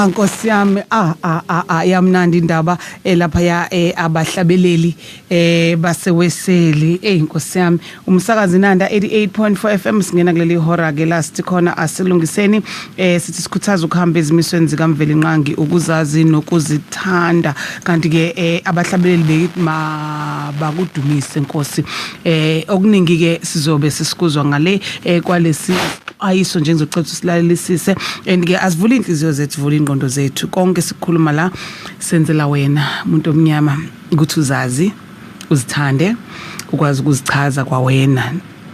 Nkosi yami yamnandi indaba lapha ya abahlabeleli baseweseli Nkosi yami umsakazi Nanda 88.4 FM singena kuleli hora ke last khona Asilungiseni sithi sikhuthaza ukuhamba ezimisweni zikaMveli Nqangi ukuzazi nokuzithanda kanti ke abahlabeleli bakudumise Nkosi okuningi ke sizobe sisikuzwa ngale kwalesi ayiso nje ngizocela usilalelisise and ke asivula inhliziyo zethu vula ingqondo zethu konke sikhuluma la senzela wena umuntu omnyama ukuthi uzazi uzithande ukwazi ukuzichaza kwa wena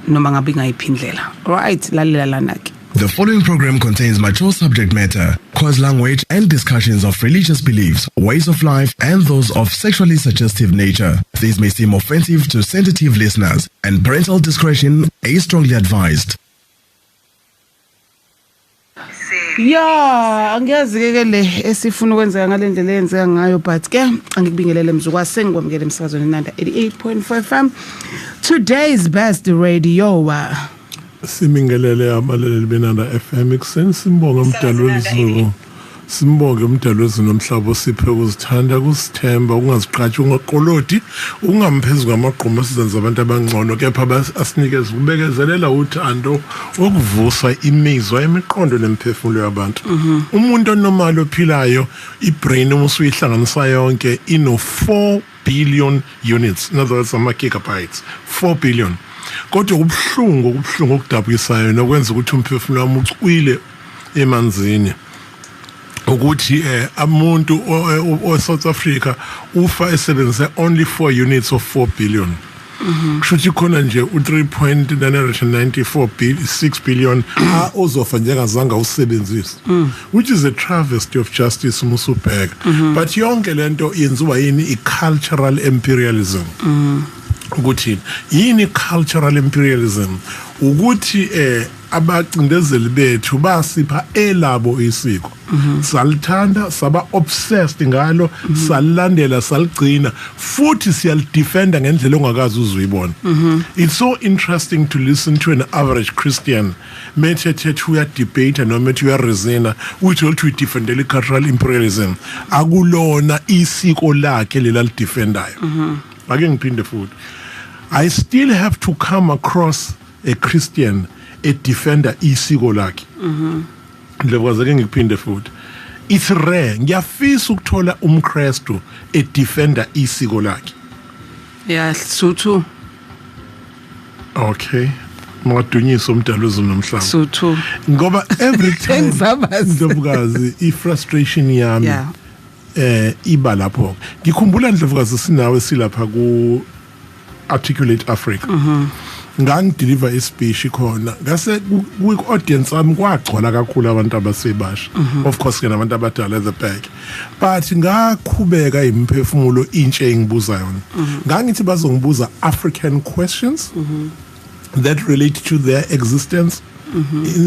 noma ngabe ingayiphindlela right lalela lana ke. The following program contains mature subject matter, coarse language, and discussions of religious beliefs, ways of life, and those of sexually suggestive nature. These may seem offensive to sensitive listeners, and parental discretion is strongly advised. Yeah, angiyazi ke le esifuna ukwenza ngalendlela yenza ngayo but ke angikubingelele mzukwa sengikwamukele emsakazweni Nanda 88.4 FM. Today's best radio. Simingelele abaleleli benanda FM ikuseni simbonga umdalo wezulu. Simbonge umdalo wezulu nomhlaba osiphe ukuzithanda kusithemba ungaziqhathi ungaqoloti ungamphezulu ngamagquma sizenza abantu abangcono kepha asinikeze ukubekezelela uthando okuvusa imizwa emiqondo nemphefumulo yabantu. Umuntu onormal ophilayo ibrain usuyihlanganisa yonke ino 4 billion units, in other words ama gigabytes 4 billion. Kodwa kubuhlungu okudabukisayo nokwenza ukuthi umphefumulo wami ucwile emanzini. Ukuthi umuntu South Africa ufa esebenzisa only 4 units of 4 billion. Kushuthi khona nje u3.994 billion ozofa njengazange usebenzise, which is a travesty of justice musubheka. But yonke lento yenziwa yini i-cultural imperialism. Ukuthi yini cultural imperialism ukuthi abacindezeli bethu basipha elabo isiko salithanda saba obsessed ngalo salilandela saligcina futhi siyalidefenda ngendlela ongakazi uzuyibona. It's so interesting to listen to an average Christian methethe uya debate noma methi uya resena uthi we defendele cultural imperialism akulona isiko lakhe lela lidefendayo. Ake ngiphinde futhi I still have to come across a Christian a defender isiko lakhe. Ndlebakazi ake ngiphinde futhi it's rare ngiyafisa ukuthola umKristu a defender isiko lakhe. Yeah, Suthu. Okay. Madunyisa umdalo wezulu nomhlaba. Suthu. Ngoba every time Ndlebakazi i-frustration yami iba lapho. Ngikhumbula Ndlebakazi sinawe silapha ku Articulate Africa. Ngangideliver ispeech khona ngase ku-audience wami kwagcwala kakhulu abantu abasebasha. Of course ke nabantu abadala at the back, but ngakhubeka imphefumulo intshe engibuza yona. Ngangithi bazongibuza African questions that relate to their existence,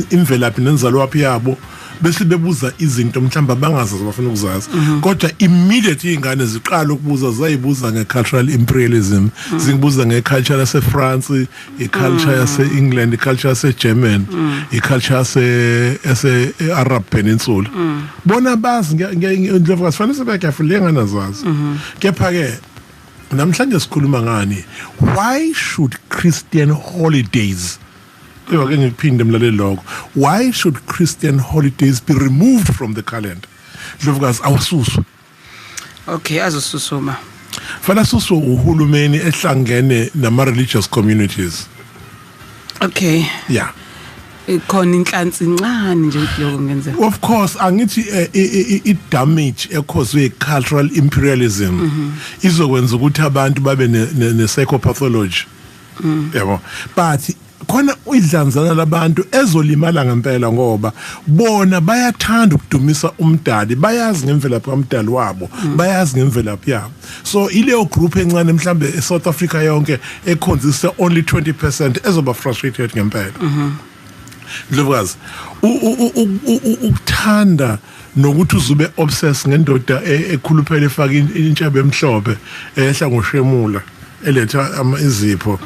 imvelaphi nenzalwapi yabo, bese bebuza izinto mhlamba bangazazi bafuna ukuzazi. Kodwa immediately ingane ziqala ukubuza zayibuza ngecultural imperialism, zibuza ngeculture yase France, iculture yase England, iculture yase German, iculture yase Arab Peninsula. Bona bazi Ndlovukazi kufanele sebekafule nganazazi. Kepha ke namhlanje sikhuluma ngani, why should Christian holidays why should Christian holidays be removed from the calendar? Ndlovukazi awususwa. Okay, azosusuma. Fana susu uhulumeni ehlangene nama religious communities. Okay. Yeah. Khona inhlansi incane nje lokho ngenzeka. Of course angithi it damage ecaused cultural imperialism izokwenza ukuthi abantu babe ne psychopathology. Yabo. But khona idlanzana labantu ezolimala ngempela ngoba bona bayathanda ukudumisa umdali, bayazi ngemvelaphi kamdali wabo, bayazi ngemvelaphi yabo. So ileyo group encane mhlambe eSouth Africa yonke ekhonzisa only 20% ezoba frustrated ngempela. Ndlovukazi ukuthanda nokuthi uzube obsessed ngendoda ekhuluphela efaka intshebe emhlophe ehla ngoshemula eletha izipho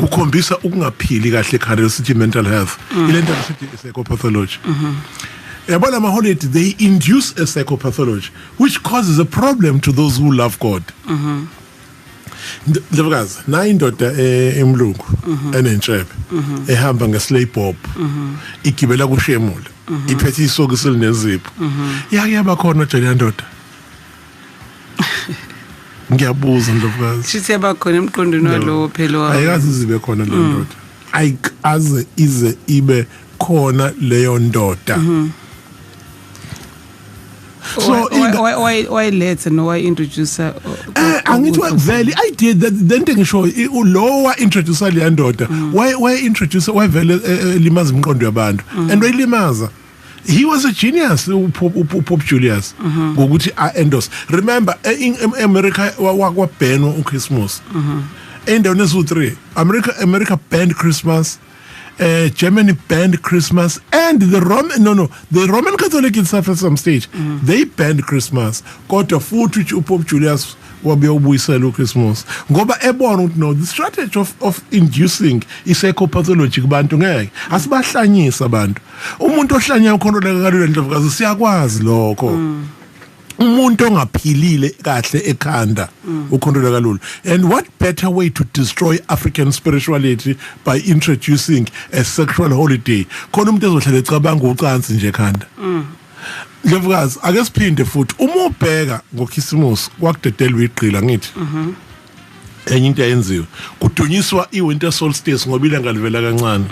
kukhombisa ukungaphili kahle ekhaya sithi mental health ilento esithi psychopathology. About my holiday, they induce a psychopathology, which causes a problem to those who love God. Ndlovukazi na indoda emlungu enentshebe ehamba ngeslay pop igibela kushemula iphethe isoko silinezipho yaba khona nje le ndoda ngiyabuza Ndlovukazi sithi yaba khona emqondweni walowo phela ayikazi zibe khona le ndoda ayikaze ize ibe khona leyo ndoda. So why let's and why introduce her? Angithi vele I did that then ngisho lower introduce le ndoda why introduce why vele limaza imqondo yabantu and wayilimaza. He was a genius Pope Julius ngokuthi endorse. Remember in America wakwaban uChristmas endaweni ezu3 America banned Christmas, Germany banned Christmas, and the Roman Catholic itself at some stage they banned Christmas. Kodwa futhi which Pope Julius wabe ubuyisela uChristmas ngoba ebona ukuthi no the strategy of inducing psychopathology kubantu ngeke asibahlanyisa abantu. Umuntu ohlanya ukhondola kalula Ndlovukazi siyakwazi lokho. Umuntu ongaphilile kahle ekhanda ukhondola kalula. And what better way to destroy African spirituality by introducing a sexual holiday? Khona umuntu ezohlala ecabanga ucansi nje ekhanda. Ndlovukazi ake siphinde futhi uma ubheka ngoKhisimusi kwakudedelwa iqhila ngithi enye into ayenziwe kudunyiswa iwinter solstice ngoba ilanga livela kancane.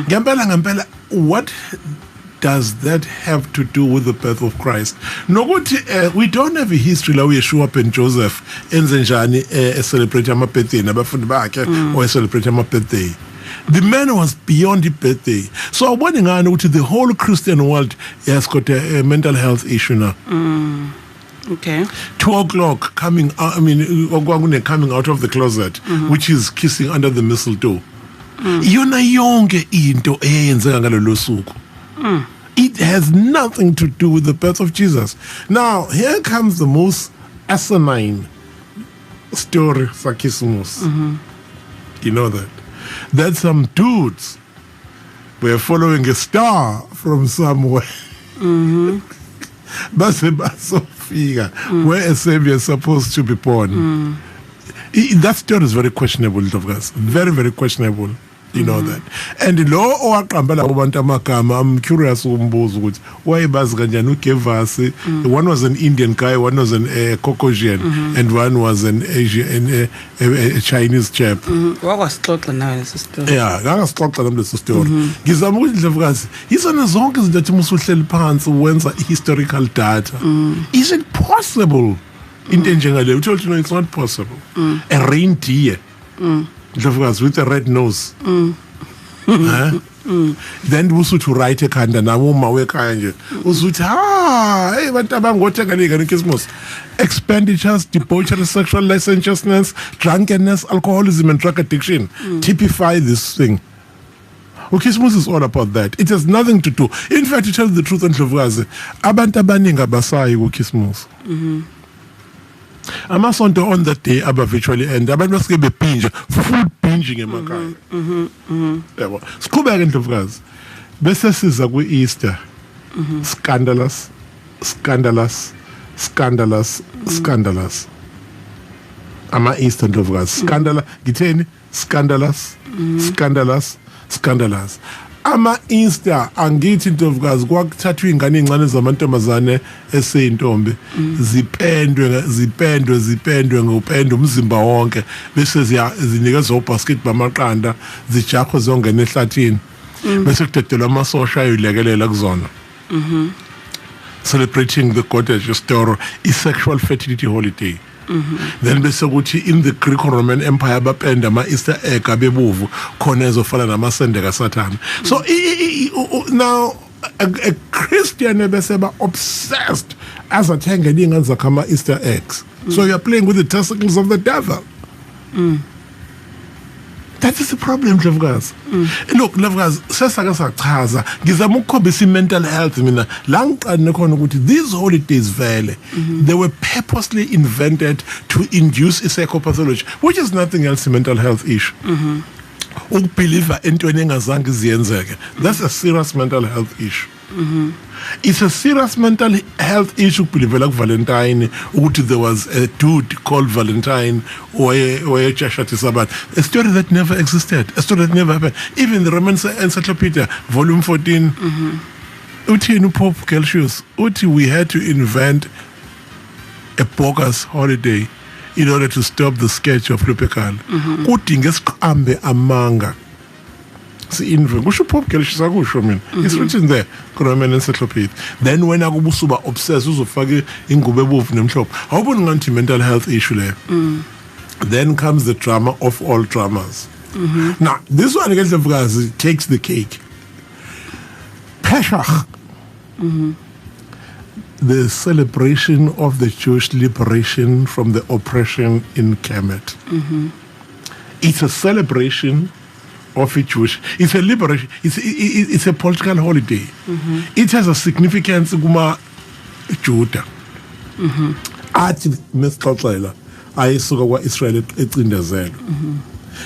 Ngempela what does that have to do with the birth of Christ? Nokuthi we don't have a history la uYeshua and Joseph enze njani celebrate ama birthday nabafundi bakhe or celebrate ama birthday. The man was beyond the birthday. So abone ngani ukuthi the whole Christian world has got a mental health issue now. Okay. 2:00 coming out, coming out of the closet, which is kissing under the mistletoe. Yona yonke into eyenzeka ngalolu suku. It has nothing to do with the birth of Jesus. Now, here comes the most asinine story for Christmas. You know that some dudes were following a star from somewhere. Where a savior is supposed to be born. That story is very questionable, Ndlovukazi. Very, very questionable. You know that. And the law owaqamba labo bantu amagama, I'm curious umbuzo ukuthi why bazi kanjani uGevasi. One was an Indian guy, one was an Caucasian, and one was an Asian, a Chinese chap. Wakasixoxa nawe leso story. Yeah, akasixoxa nami leso story. Ngizama ukuthi Ndlovukazi, yizona zonke izinto ethi musuhleli phansi wenza historical data. Is it possible? Into enjengale, we told you no, it's not possible. A reindeer. Ndlovukazi with a red nose. Then usuthi write ekhanda nami uma wekhaya nje usuthi hey bantu abangothenga leka Christmas expenditures, debauchery, sexual licentiousness, drunkenness, alcoholism and drug addiction typify this thing. Christmas is all about that. It has nothing to do. In fact, to tell the truth, Ndlovukazi, abantu abaningi abasayi ku-Christmas. Amasonto on that day aba virtually end abantu basike bepinja food binging emakhaya. Yabo siqhubeka Ndlovukazi bese siza ku-Easter. Scandalous. Ama-Easter Ndlovukazi scandalous ngitheni scandalous. Ama-Easter angithi Ndlovukazi kwakuthathwa ingane ezincane zamantombazane eseyintombi zipendwe ngopendo umzimba wonke bese zinikezwa ubasket bamaqanda zijakho zongena ehlathini bese kudedelwa amasosha ayilekelela kuzona. Celebrating the goddess story is sexual fertility holiday. Then bese kuthi in the Greco-Roman Empire bapenda ama-Easter egg abebuvu khona ezofana namasende kaSathane. So now a Christian bese ba obsessed as athenga ingane zakhe ama-Easter eggs. So you are playing with the testicles of the devil. That is the problem, Ndlovukazi. Look, Ndlovukazi, sesake sachaza ngizama ukukhombisa mental health mina la ngiqane khona ukuthi these holidays vele they were purposely invented to induce a psychopathology, which is nothing else a mental health issue. Ukubelieve entweni engazange ziyenzeke, that's a serious mental health issue. It's a serious mental health issue. Valentine, there was a dude called Valentine, or a story that never existed, a story that never happened. Even the Roman Encyclopedia, volume 14, Pope Celsius, we had to invent a bogus holiday in order to stop the sketch of Lupekal. Amanga. See, Pope Celsius, it's written there, Roman Encyclopedia. Then when I go obsessed with in how about mental health issue there? Then comes the drama of all dramas. Now, this one against the Vukazi takes the cake. Pesach. The celebration of the Jewish liberation from the oppression in Kemet. It's a celebration of a Jewish. It's a liberation. It's a political holiday. It has a significance. Judah. Ati mesixoxela ayisuka Israel ecindezelwe.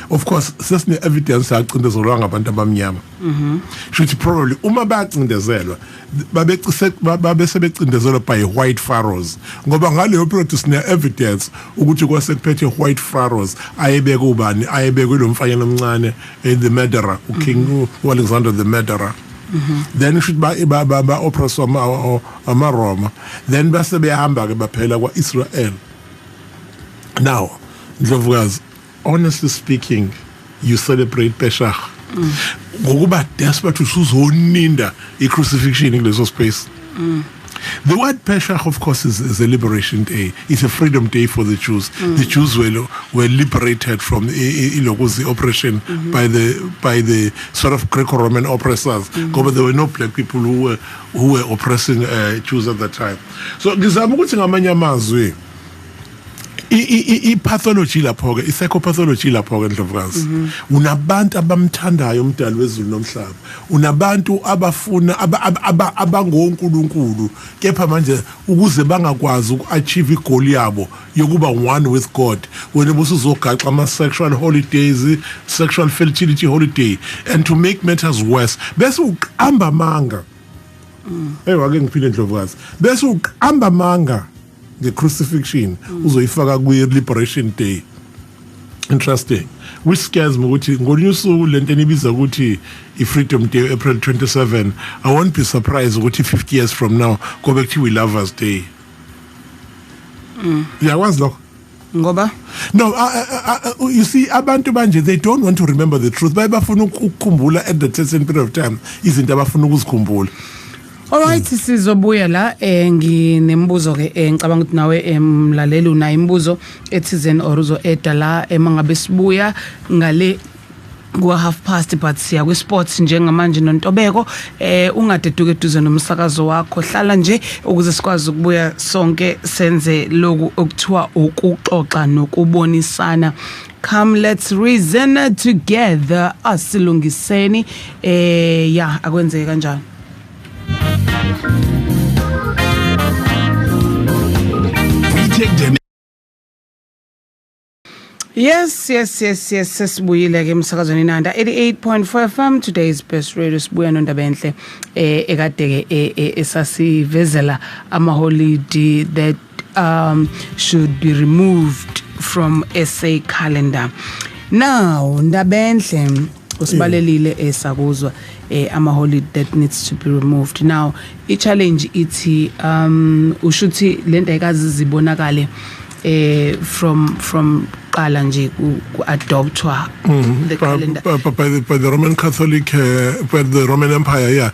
Of course, sesine evidence yacindezelwa ngabantu abamnyama. Should probably uma bacindezelwa babesebecindezelwa by white pharaohs. Ngoba ngaleyo period sine evidence ukuthi kwasekuphethe white pharaohs ayebeke ubani ayebeke lo mfanyana omncane the murderer uking Alexander the murderer. Then should ba oppress ama Roma. Then base behamba ke baphela kwa Israel. Now, Ndlovukazi, honestly speaking, you celebrate Pesach. Ngokuba desperate usuzoninda crucifixion in leso space. The word Pesach, of course, is a liberation day. It's a freedom day for the Jews. The Jews were liberated from the oppression by the sort of Greco-Roman oppressors. But there were no black people who were oppressing Jews at that time. So ngizama ukuthi ngamanye amazwi I-pathology lapho ke i-psychopathology lapho ke Ndlovukazi unabantu abamthandayo umdali wezulu nomhlaba unabantu abafuna abangonkulunkulu kepha manje ukuze bangakwazi uku-achieve igoal yabo yokuba one with God wena busuzogaxa ama-sexual holidays sexual fertility holiday and to make matters worse bese uqamba amanga wake ngiphile Ndlovukazi bese uqamba amanga the crucifixion uzoyifaka kwi-liberation day. Interesting. Which scares me ukuthi ngolunye usuku lento enibiza ukuthi i-freedom day April 27 I won't be surprised ukuthi 50 years from now go back to we lovers day. Yeah, what's lokho? Ngoba? No, you see abantu manje they don't want to remember the truth. Bayabafuna ukukhumbula at the certain period of time izinto abafuna ukuzikhumbula. Alright, sizobuya la nginembuzo ke ngicabanga ukuthi nawe mlaleli una imbuzo ethizeni oruzo edala emangabe sibuya ngale ku half past but siya kwi sports njengamanje noNtobeko ungadeduke eduze nomsakazo wakho hlala nje ukuze sikwazi ukubuya sonke senze lokhu okuthiwa ukuxoxa nokubonisana. Come, let's reason together. Asilungiseni akwenzeke kanjani? Yes, sesibuyile ke emsakazweni Nanda 88.4 FM. Today's best radio sibuya noNdabenhle ekade ke esasivezela ama holiday that should be removed from SA calendar. Now Ndabenhle usibalelile esakuzwa ama holiday that needs to be removed. Now I challenge ithi ushuthi lento ayikazi zibonakale from qala nje ku adoptwa the calendar by the Roman Catholic by the Roman Empire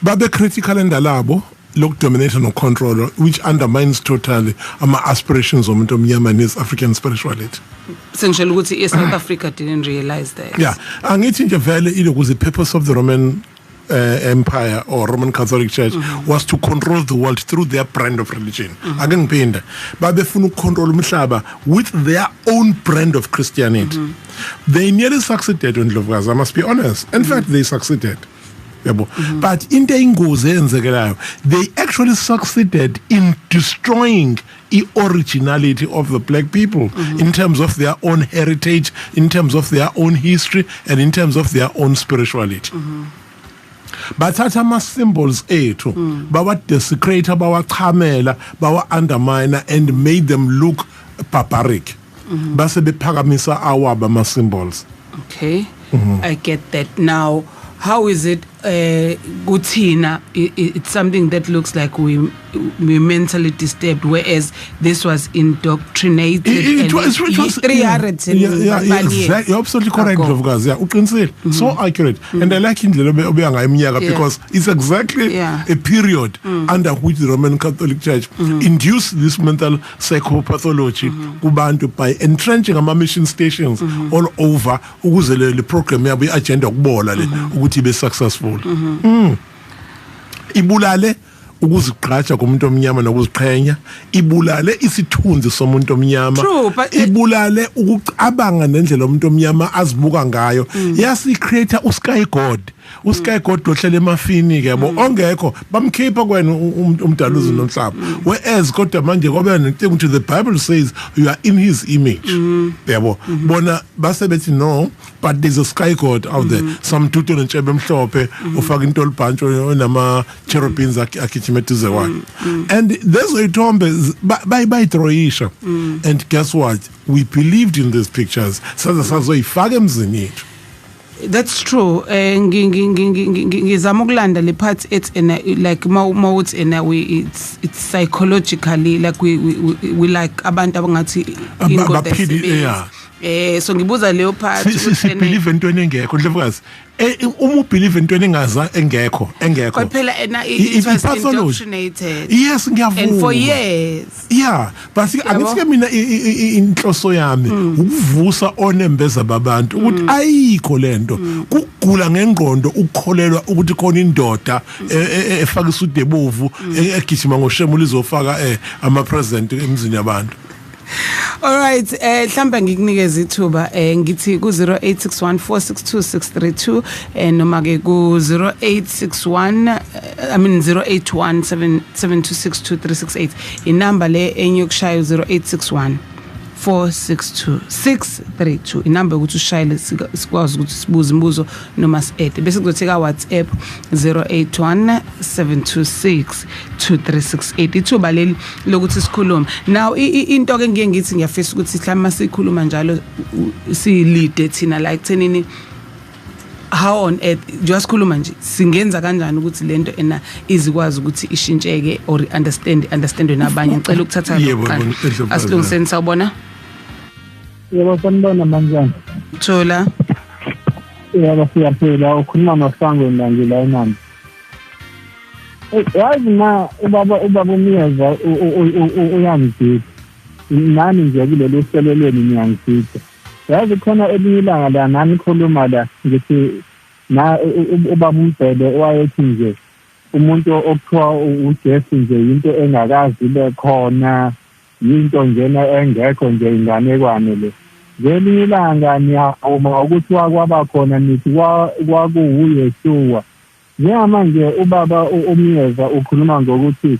babe create calendar labo look domination or control which undermines totally ama aspirations omuntu omnyama and his African spirituality. Essentially ukuthi South Africa didn't realize that. Yeah, angithi nje vele because the purpose of the Roman Empire or Roman Catholic Church was to control the world through their brand of religion. Akengiphinda babefuna ukucontrol umhlaba with their own brand of Christianity. They nearly succeeded on Ndlovukazi, I must be honest. In fact, they succeeded. But into ingozi eyenzekelayo, they actually succeeded in destroying the originality of the black people in terms of their own heritage, in terms of their own history, and in terms of their own spirituality. bathatha ama symbols ethu bawa desecrate bawachamela bawa undermine and made them look barbaric base bephakamisa awaba ama symbols. Okay, I get that. Now, how is it kuthina it's something that looks like we mentally disturbed, whereas this was indoctrinated it was 300 exactly. You're absolutely correct, Ndlovukazi. Yeah, uqinisile. So accurate. And I like indlela obeya ngayo iminyaka because it's exactly a period under which the Roman Catholic Church induced this mental psychopathology kubantu by entrenching ama mission stations all over ukuze le program yabo iagenda ukubola le ukuthi be successful. Ibulale ukuzigqaja komuntu omnyama nokuziqhenya, ibulale isithunzi somuntu omnyama, ibulale ukucabanga nendlela umuntu omnyama azibuka ngayo. Yasi creator usky god ohlele emafini ke yabo ongekho bamkhipha kwena umdaluzi nomhlaba, whereas kodwa manje ngoba nenkinga to the Bible says you are in his image yabo bona basebethi no, but there's a sky god out there, some tutu nentshebe emhlophe ufaka into olibhantsho onama cherubims akhichimetuze wakhe, and there's a tombe bayidroyisha, and guess what, we believed in these pictures sazoyifaka emzini yethu. That's true. Ngizama ukulanda le part it's in like it's in a way it's psychologically like we like abantu abangathi ingoda so ngibuza leyo part ukuthi believe entweni engekho Ndlovukazi uma believe entweni engaza engekho phela it was indoctrinated. Yes, ngiyavuma, and for years but angithi mina inhloso yami ukuvusa onembeza babantu ukuthi ayikho lento kugula ngengqondo ukukholelwa ukuthi khona indoda efaka isudu ebovu egijima ngoshemu lizofaka ama president emzini yabantu. All right, mhlamba ngikunikeza ithuba ngithi ku 0861462632 noma ke ku 0817726238 inamba le enyokushaya 0861462632 inamba ukuthi ushayele sikwazi ukuthi sibuze imibuzo noma si-add bese kuzotheka WhatsApp 0817262368 ithuba leli lokuthi sikhulume. Now into ke ngiye ngithi ngiyafisa ukuthi mhlawumbe sikhuluma njalo si-lead thina like thenini how on earth just khuluma nje singenza kanjani ukuthi lento ena izikwazi ukuthi ishintsheke or understandwe nabanye. Ngicela ukuthatha Asilungiseni, sawubona. Yebo sanibona manjani? Thola. Yebo siyaphila, ukhuluma noSangwe Ndangila enami. Yazi na ubaba Myeza uyangidida. Nani nje kulelo hlelelweni ngiyangidida. Yazi khona elinye ilanga la nani khuluma la ngithi na ubaba uMbhele wayethi nje umuntu okuthiwa uJesu nje into engakazi bekhona, into njena engekho nje inganekwane le. Ngelinye ilanga niyavuma ukuthi kwaba khona nithi kwakuYeshuwa. Njengamanje ubaba uMyeza ukhuluma ngokuthi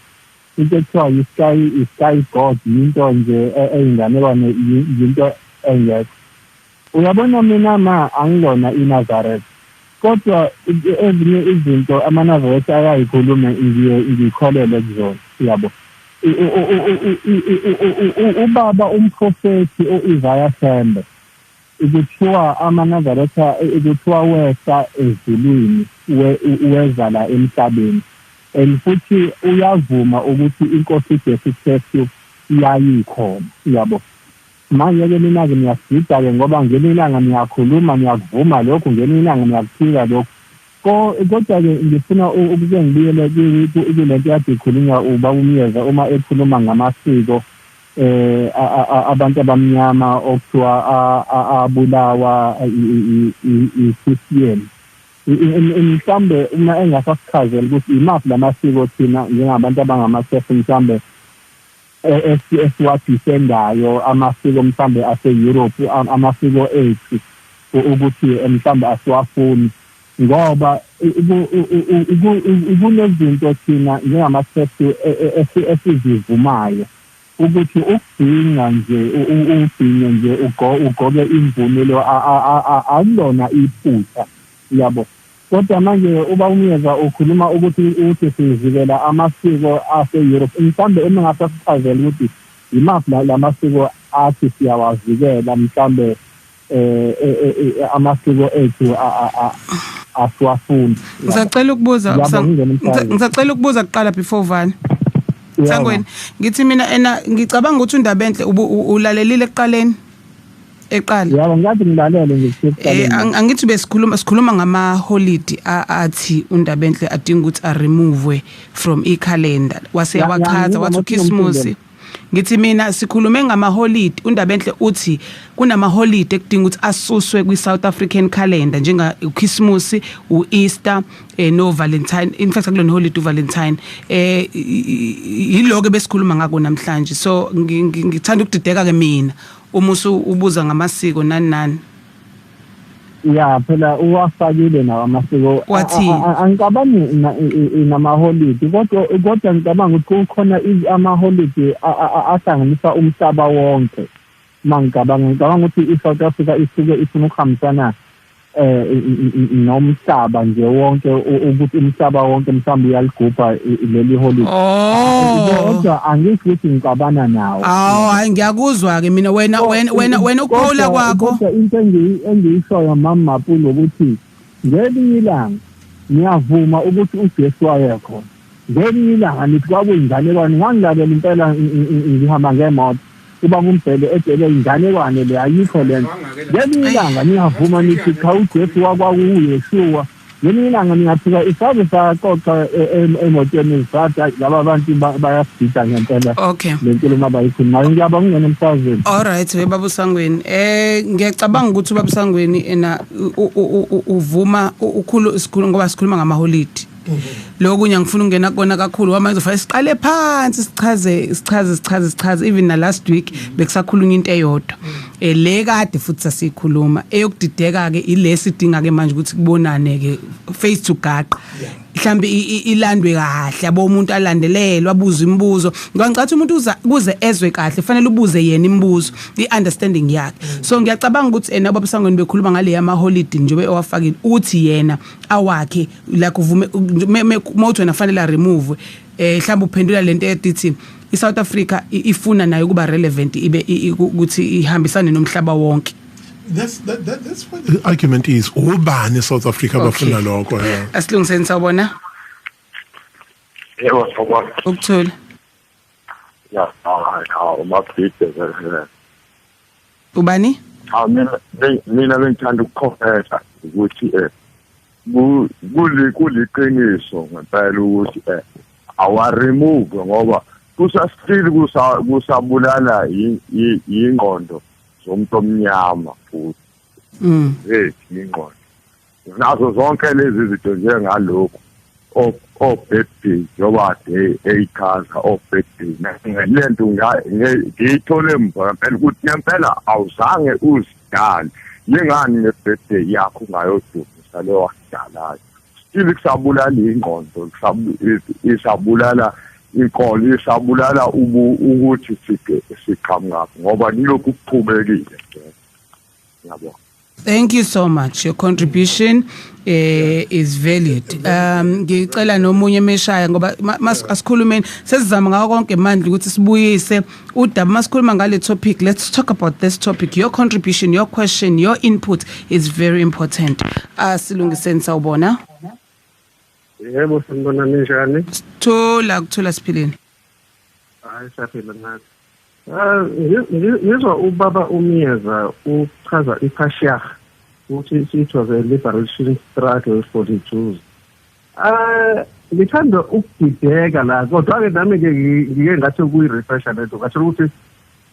into ekuthiwa yi-sky god, into nje eyinganekwane, into engekho. Uyabona mina angilona iNazareth, kodwa ezinye izinto amaNazareth ayayikhuluma ngikholele kuzona. Yabo ubaba umprofeti uIsaiah Thembe ukuthiwa amaNazareth ukuthiwa wesa ezulwini weza la emhlabeni, and futhi uyavuma ukuthi inkosi uJesu Kristu iyayikhona. Yabo manje ke mina ke ngiyasida ke ngoba ngelilanga ngiyakhuluma ngiyakuvuma lokho, ngelilanga ngiyakuthika lokho. Kodwa ke ngifuna ukuze ngibuyele kulento yade ikhulunywa ubaba uMyeza uma ekhuluma ngamasiko abantu abamnyama okuthiwa abulawa iChristian. Mhlambe uma engasasichazela ukuthi imaphi lamasiko thina njengabantu abangamaKrestu mhlambe esiwadzisendayo, amasiko mhlambe ase-Europe, amasiko ethu ukuthi mhlambe asiwafuni, ngoba kunezinto thina njengamaKrestu esizivumayo ukuthi ukubhinga nje ubhinge nje ugqoke imvunulo akulona iphutha. Yabo kodwa manje uba Myeza ukhuluma ukuthi sivikela amasiko ase-Europe mhlawumbe engingase sichazele ukuthi yimaphi lamasiko athi siyawavikela mhlawumbe amasiko ethu asiwafuni. Ngisacela ukubuza kuqala before Van. Sangweni ngithi mina ngicabanga ukuthi uNdabenhle ulalelile ekuqaleni eqala. Yebo ngathi ngilalele ngithi angithi besikhuluma ngama holiday athi uNdabenhle adinga ukuthi a remove from i-calendar wase yawachaza wathi uKhisimusi. Ngithi mina sikhulume ngama holiday uNdabenhle uthi kunama holiday ekudinga ukuthi asuswe kwi South African calendar njenga uKhisimusi, uEaster no Valentine. In fact akulona holiday uValentine yiloko besikhuluma ngako namhlanje. So ngithanda ukudideka ke mina umusu ubuza ngamasiko nani. Ya phela uwafakile nawo amasiko angicabangi nama holiday kodwa ngicabanga ukuthi kukhona ama holiday ahlanganisa umhlaba wonke. Ngicabanga ukuthi iSouth Africa isuke ifuna ukuhambisana nomhlaba nje wonke ukuthi umhlaba wonke mhlawumbe uyaligubha leli holiday. Kodwa angithi ukuthi ngicabana nawo. Hayi ngiyakuzwa ke mina wena ukuphawula kwakho. Kodwa into engiyishoyo Mapule ukuthi ngelinye ilanga ngiyavuma ukuthi uJesu wayekho. Ngelinye ilanga nithi kwakuyinganekwane ngangilalela impela ngihamba ngemoto. Kuba ngumbhele edele inganekwane le ayikho lento. Ngelinye ilanga ngiyavuma nithi cha uJesu wakwakuYeshua. Ngelinye ilanga ngiyafika isabe saxoxa emotweni sathi laba abantu bayasibhida ngempela. Lenkulumo abayikhuluma ngiyabonga ngene emsazweni. All right webaba Sangweni. Ngiyacabanga ukuthi ubaba Sangweni uvuma sikhuluma ngoba sikhuluma ngama holiday. Lokunye ngifuna ungena kona kakhulu wamanje ufanele siqale phansi sichaze even na last week bekusakhulunywa into eyodwa le kade futhi sasikhuluma eyokudideka ke ilesi idinga ke manje ukuthi kubonane ke face to gaqa mhlambe ilandwe kahle abo umuntu alandelelwa abuza imibuzo ngicabanga umuntu kuze ezwe kahle fanele ubuze yena imibuzo i-understanding yakhe. So ngiyacabanga ukuthi nabo Sangweni bekhuluma ngale yama holiday nje owafakile uthi yena awakhe la kuvume moto wena fanele remove mhlawumbe uphendula lento edithi iSouth Africa ifuna nayo kuba relevant ibe ukuthi ihambisane nomhlaba wonke. That's why the argument is ubani South Africa bafuna lokho. Asilungiseni sawubona. Yebo sawubona. Ukuthola. Ya Mapule. Ubani? Mina bengithanda ukukhomphesa ukuthi kuliqiniso ngempela ukuthi awa remove ngoba kusastili kusabulala ingqondo zomuntu omnyama futhi ingqondo nazo zonke lezi zinto njengalokho birthday njoba eyichaza birthday lento ngiyithole mva phela ukuthi ngempela awuzange uzidala yengani ne-birthday yakho ungayodumisa leyo wakudalayo still kusabulala ingqondo isabulala inkolo isabulala ukuthi siqhamuka ngoba nilokhu kuqhubekile ngiyabona. Thank you so much. Your contribution is valued. Ngicela nomunye emeshaya ngoba asikhulumeni sesizama ngako konke manje ukuthi sibuyise udaba masikhuluma ngale topic. Let's talk about this topic. Your contribution, your question, your input is very important. Asilungiseni sawubona. Yebo sibona njani? Thola siphileni. Hayi saphila ngathi. Ngizwa ubaba Myeza uchaza iPashiach ukuthi it was a liberation struggle for the Jews. Ngithanda ukudideka la kodwa ke nami ngike ngathi kuyi-refresher lento ngasho ukuthi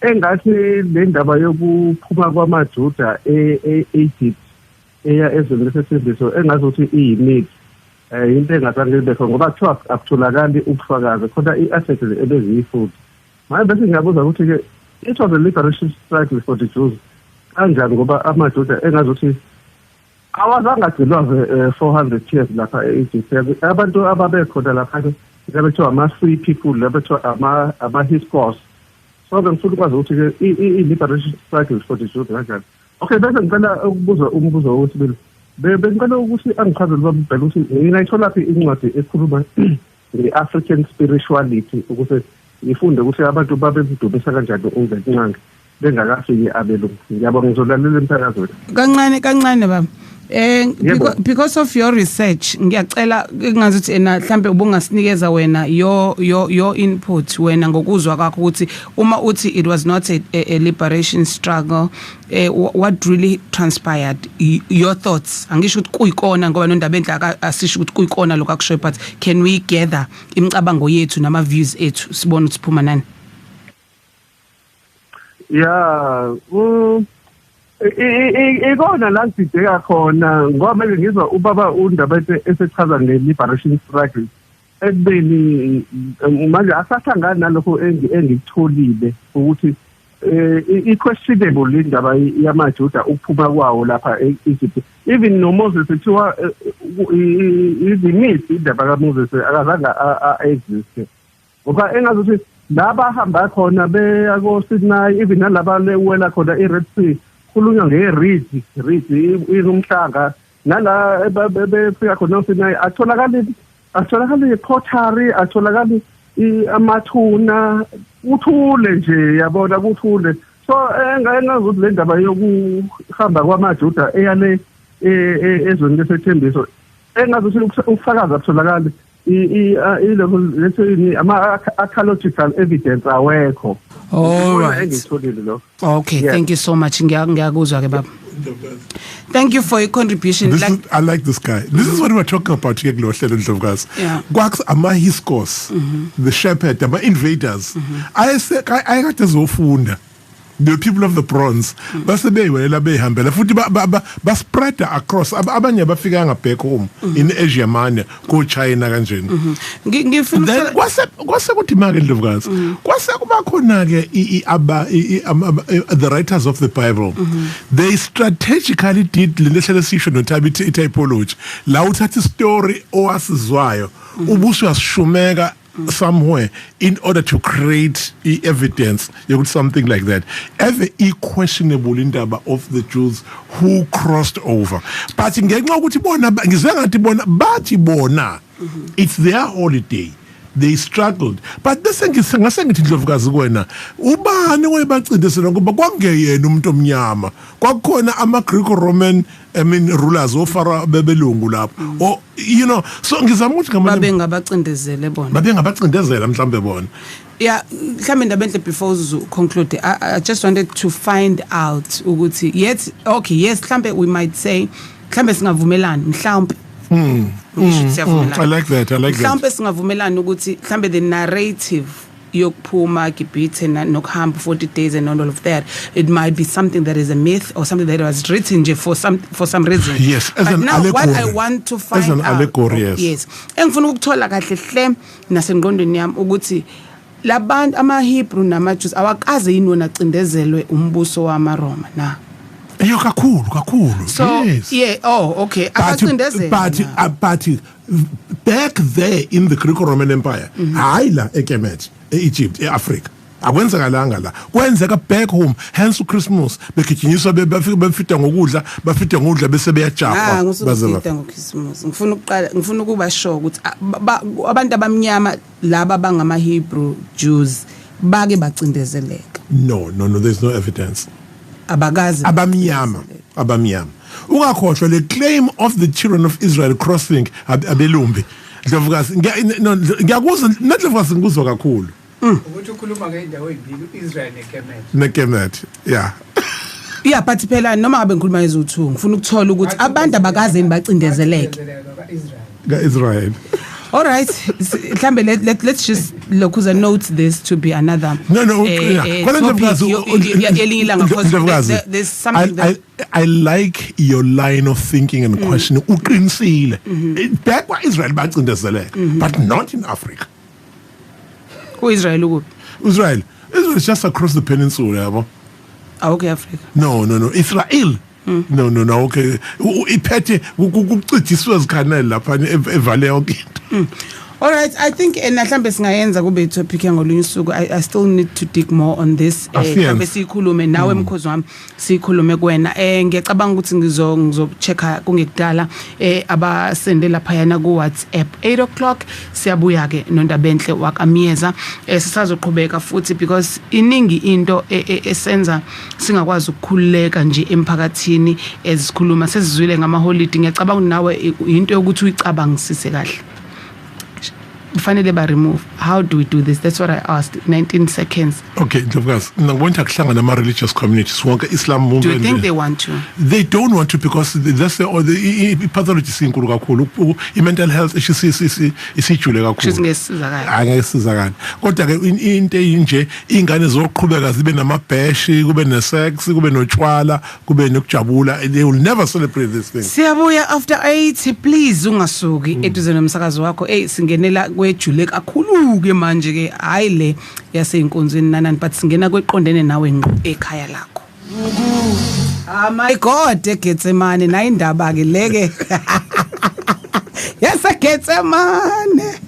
engathi le ndaba yokuphuma kwamaJuda e-Egypt eya ezweni lesesenziso engazi ukuthi iyimix into engazange ibe khona ngoba kuthiwa akutholakali ubufakazi khona i-article ebeziyifuthi. Manje bese ngiyabuza ukuthi ke it was a liberation struggle for the Jews kanjani ngoba amaJuda engazi ukuthi awazange agcilwa 400 years lapha e-Egypt. Abantu ababekhona lapha labethiwa ama-free people labethiwa ama-Hyksos. So ngifuna ukwazi ukuthi ke i-liberation struggle for the Jews kanjani. Okay bese ngicela ukubuza umbuzo wesibili bengicela ukuthi angichazele babhela ukuthi ngingayithola phi incwadi ekhuluma nge-African spirituality ukuthi ngifunde ukuthi abantu babezidumisa kanjani uNgqenqangi bengakafiki abelungu. Ngiyabonga ngizolalela emsakazweni. Kancane baba. Because of your research ngiyacela ngazuthi mhlambe ubungasinikeza wena your input wena ngokuzwa kwakho ukuthi uma uthi it was not a liberation struggle, what really transpired, your thoughts. Angisho ukuthi kuyikona ngoba noNdabenhle asisho ukuthi kuyikona lokho akushoyo, but can we gather imicabango yethu nama views ethu sibone ukuthi phuma nani? Yeah, ikona la ngidideka khona ngoba manje ngizwa ubaba uNdabenhle esechaza nge-liberation struggle ekubeni manje asahlangani nalokho engikutholile ukuthi i-questionable indaba yamaJuda ukuphuma kwawo lapha e-Egypt. Even noMoses kuthiwa izimithi indaba kaMoses akazange a-exist ngoba engazuthi laba hamba khona beya koSinai, even nalaba lewela khona i-Red Sea khulunywa nge-reed izumhlanga nala befika khona koSinai atholakala pottery, atholakala amathuna, uthule nje yabona kuthule. So engazuthi le ndaba yokuhamba kwamaJuda eyale ezweni lesethembiso engazuthi ukufakaza atholakala ama-archaeological evidence awekho. All right. Okay, yeah. Thank you so much. Ngiyakuzwa ke baba. Thank you for your contribution. I like this guy. This is what we were talking about ke kulo hlelo Ndlovukazi. Yeah. Kwaks ama-Hiskos, the shepherd, ama-invaders. Ayekade zofunda. The people of the bronze basebeyela behambela futhi ba spread across abanye bafika ngabhack home in Asia manje ko China kanjeni. Ngifuna kwase kuthi make Ndlovukazi kwase kuba khona ke the writers of the Bible, they strategically did lehlele sisho noThabi typology la uthatha story owasizwayo ubuso yasishumeka somewhere in order to create evidence something like that. Ever questionable indaba of the Jews who crossed over, but ngenxa ukuthi bona ngizwe ngathi bona it's their holiday, they struggled. But bese ngase ngithi Ndlovukazi kuwena ubani wayebacindezela ngoba kwangeyena umuntu omnyama, kwakukhona ama-Greco-Roman rulers ofara bebelungu lapho, or so ngizama ukuthi babengabacindezele mhlambe bona. Yeah, mhlambe Ndabenhle, before you conclude, I just wanted to find out ukuthi yes mhlambe we might say mhlambe singavumelani mhlambe I like that. Mhlambe singavumelani ukuthi mhlambe the narrative yokuphuma Gibhithe nokuhamba 40 days and all of that, it might be something that is a myth or something that was written for some reason. Yes, as but an now allegory. What I want to find as an out, allegory, yes. Engifuna ukuthola kahle hle nasengqondweni yami ukuthi labantu ama-Hebrew nama-Jews awakaze yini wona cindezelwe umbuso wamaRoma na. Eyo kakhulu. So yes. Yeah, okay. But back there in the Greco-Roman Empire, hayi la eKemet, Egypt, Africa. Akwenzakalanga la. Kwenzeka back home, hence Christmas begijinyiswa befita ngokudla bese beyajapha. Ngifita ngoChristmas. Ngifuna ukuba sure ukuthi abantu abamnyama laba bangama-Hebrew Jews bake bacindezeleka. No, there's no evidence. Abamnyama. Ungakhohlwa le claim of the children of Israel crossing abelumbi. Ndlovukazi ngiyakuzwa Ndlovukazi ngikuzwa kakhulu. Ukuthi ukhuluma ngendawo ezibili Israel neKemet. Yeah. Yeah, but phela noma ngabe ngikhuluma izuthu ngifuna ukuthola ukuthi abantu abakaze bacindezeleke Israel. All right, let's just look as a note this to be another. There's something that I like your line of thinking and questioning. Back where Israel but not in Africa. Who Israel? Israel is just across the peninsula. Okay, Africa. No. Israel. No. Okay. Iphethe ukucithiswa zikhanela lapha evale yonke. All right, I think mhlambe singayenza kube topic ngolunye usuku. I still need to dig more on this. Mhlambe sikhulume nawe mkhozi wami sikhulume kuwena. Ngiyacabanga ukuthi ngizochecka kungekudala abasende lapha yana ku WhatsApp 8 o'clock siyabuya ke noNdabenhle wakamyeza sisazoqhubeka futhi because iningi into esenza singakwazi ukukhululeka nje emphakathini ezikhuluma sesizwile ngama holiday. Ngiyacabanga nawe into yokuthi uyicabangisise kahle. Finally ba remove. How do we do this? That's what I asked. 19 seconds. Okay, Ndlovukazi, ngibona kuhlangana nama religious communities wonke Islam movement. Do you think they want to? They don't want to because that's the pathology sinkulu kakhulu. I-mental health isijule kakhulu. Singesizakala. Angesizakala. Kodwa ke into enje ingane zoqhubeka zibe namabheshi, kube nesex, kube notshwala, kube nokujabula. They will never celebrate this thing. Siyabuya after 8 please ungasuki eduze nomsakazo wakho. Singenela kwejule kakhulu ke manje ke hayi le yaseinkonzweni nanani but singena kweqondene nawe ngqo ekhaya lakho. Ah my god eGetsemane na indaba ke leke. Yes eGetsemane.